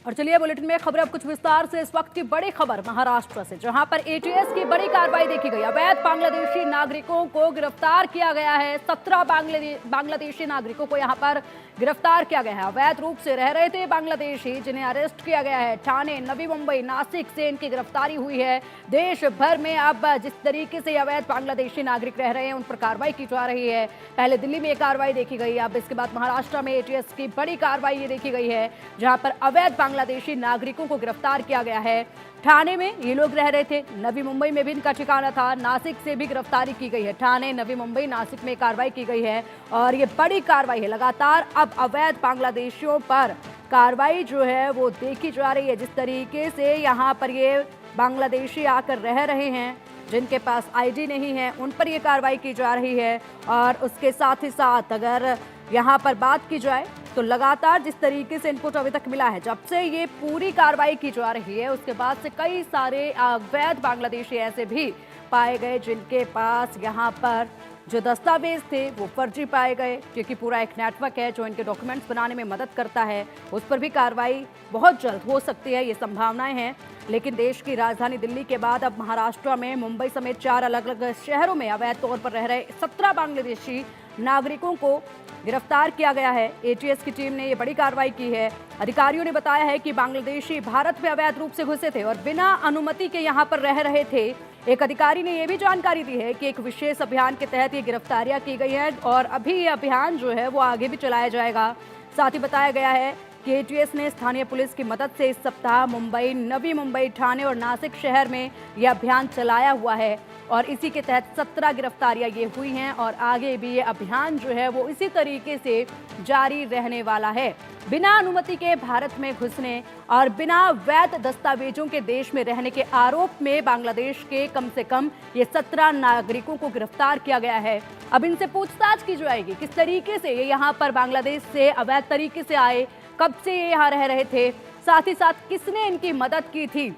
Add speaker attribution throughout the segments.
Speaker 1: और चलिए बुलेटिन में खबर अब कुछ विस्तार से। इस वक्त की बड़ी खबर महाराष्ट्र से, जहां पर एटीएस की बड़ी कार्रवाई देखी गई। अवैध बांग्लादेशी नागरिकों को गिरफ्तार किया गया है। 17 बांग्लादेशी नागरिकों को यहां पर गिरफ्तार किया गया है। अवैध रूप से रह रहे थे बांग्लादेशी, जिन्हें अरेस्ट किया गया है। ठाणे, नवी मुंबई, नासिक से इनकी गिरफ्तारी हुई है। देश भर में अब जिस तरीके से अवैध बांग्लादेशी नागरिक रह रहे हैं, उन पर कार्रवाई की जा रही है। पहले दिल्ली में कार्रवाई देखी गई, अब इसके बाद महाराष्ट्र में एटीएस की बड़ी कार्रवाई ये देखी गई है, जहां पर अवैध बांग्लादेशी नागरिकों को गिरफ्तार किया गया है। ठाणे में ये लोग रह रहे थे, नवी मुंबई में भी इनका ठिकाना था, नासिक से भी गिरफ्तारी की गई है। ठाणे, नवी मुंबई, नासिक में कार्रवाई की गई है और ये बड़ी कार्रवाई है। लगातार अब अवैध बांग्लादेशियों पर कार्रवाई जो है वो देखी जा रही है। जिस तरीके से यहाँ पर ये बांग्लादेशी आकर रह रहे हैं, जिनके पास आईडी नहीं है, उन पर ये कार्रवाई की जा रही है। और उसके साथ ही साथ अगर यहाँ पर बात की जाए तो लगातार जिस तरीके से इनपुट अभी तक मिला है, जब से ये पूरी कार्रवाई की जा रही है, उसके बाद से कई सारे अवैध बांग्लादेशी ऐसे भी पाए गए जिनके पास यहाँ पर जो दस्तावेज थे वो फर्जी पाए गए, क्योंकि पूरा एक नेटवर्क है जो इनके डॉक्यूमेंट्स बनाने में मदद करता है। उस पर भी कार्रवाई बहुत जल्द हो सकती है, ये संभावनाएं हैं। लेकिन देश की राजधानी दिल्ली के बाद अब महाराष्ट्र में मुंबई समेत 4 अलग अलग शहरों में अवैध तौर पर रह रहे 17 बांग्लादेशी नागरिकों को गिरफ्तार किया गया है। एटीएस की टीम ने ये बड़ी कार्रवाई की है। अधिकारियों ने बताया है कि बांग्लादेशी भारत में अवैध रूप से घुसे थे और बिना अनुमति के यहाँ पर रह रहे थे। एक अधिकारी ने यह भी जानकारी दी है कि एक विशेष अभियान के तहत ये गिरफ्तारियां की गई हैं और अभी ये अभियान जो है वो आगे भी चलाया जाएगा। साथ ही बताया गया है कि एटीएस ने स्थानीय पुलिस की मदद से इस सप्ताह मुंबई, नवी मुंबई, ठाणे और नासिक शहर में यह अभियान चलाया हुआ है और इसी के तहत 17 गिरफ्तारियां ये हुई हैं और आगे भी ये अभियान जो है वो इसी तरीके से जारी रहने वाला है। बिना अनुमति के भारत में घुसने और बिना वैध दस्तावेजों के देश में रहने के आरोप में बांग्लादेश के कम से कम ये 17 नागरिकों को गिरफ्तार किया गया है। अब इनसे पूछताछ की जाएगी, किस तरीके से ये यहाँ पर बांग्लादेश से अवैध तरीके से आए, कब से ये यहाँ रह रहे थे, साथ ही साथ किसने इनकी मदद की थी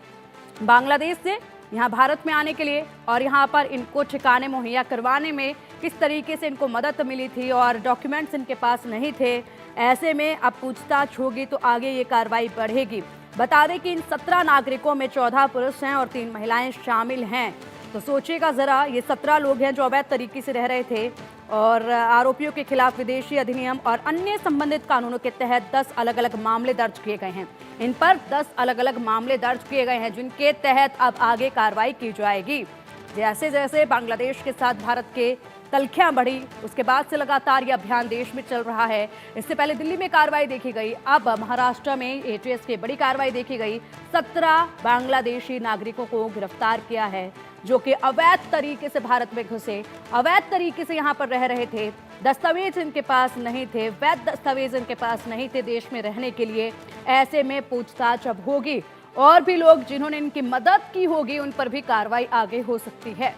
Speaker 1: बांग्लादेश से यहाँ भारत में आने के लिए और यहाँ पर इनको ठिकाने मुहैया करवाने में किस तरीके से इनको मदद मिली थी और डॉक्यूमेंट्स इनके पास नहीं थे। ऐसे में अब पूछताछ होगी तो आगे ये कार्रवाई बढ़ेगी। बता दें कि इन 17 नागरिकों में 14 पुरुष हैं और 3 महिलाएं शामिल हैं। तो सोचिएगा ज़रा, ये 17 लोग हैं जो अवैध तरीके से रह रहे थे और आरोपियों के खिलाफ विदेशी अधिनियम और अन्य संबंधित कानूनों के तहत 10 अलग अलग मामले दर्ज किए गए हैं। इन पर 10 अलग अलग मामले दर्ज किए गए हैं जिनके तहत अब आगे कार्रवाई की जाएगी। जैसे जैसे बांग्लादेश के साथ भारत के तलखियां बढ़ी, उसके बाद से लगातार ये अभियान देश में चल रहा है। इससे पहले दिल्ली में कार्रवाई देखी गई, अब महाराष्ट्र में एटीएस की बड़ी कार्रवाई देखी गई। 17 बांग्लादेशी नागरिकों को गिरफ्तार किया है जो कि अवैध तरीके से भारत में घुसे, अवैध तरीके से यहाँ पर रह रहे थे, दस्तावेज इनके पास नहीं थे, वैध दस्तावेज इनके पास नहीं थे देश में रहने के लिए। ऐसे में पूछताछ अब होगी और भी लोग जिन्होंने इनकी मदद की होगी उन पर भी कार्रवाई आगे हो सकती है।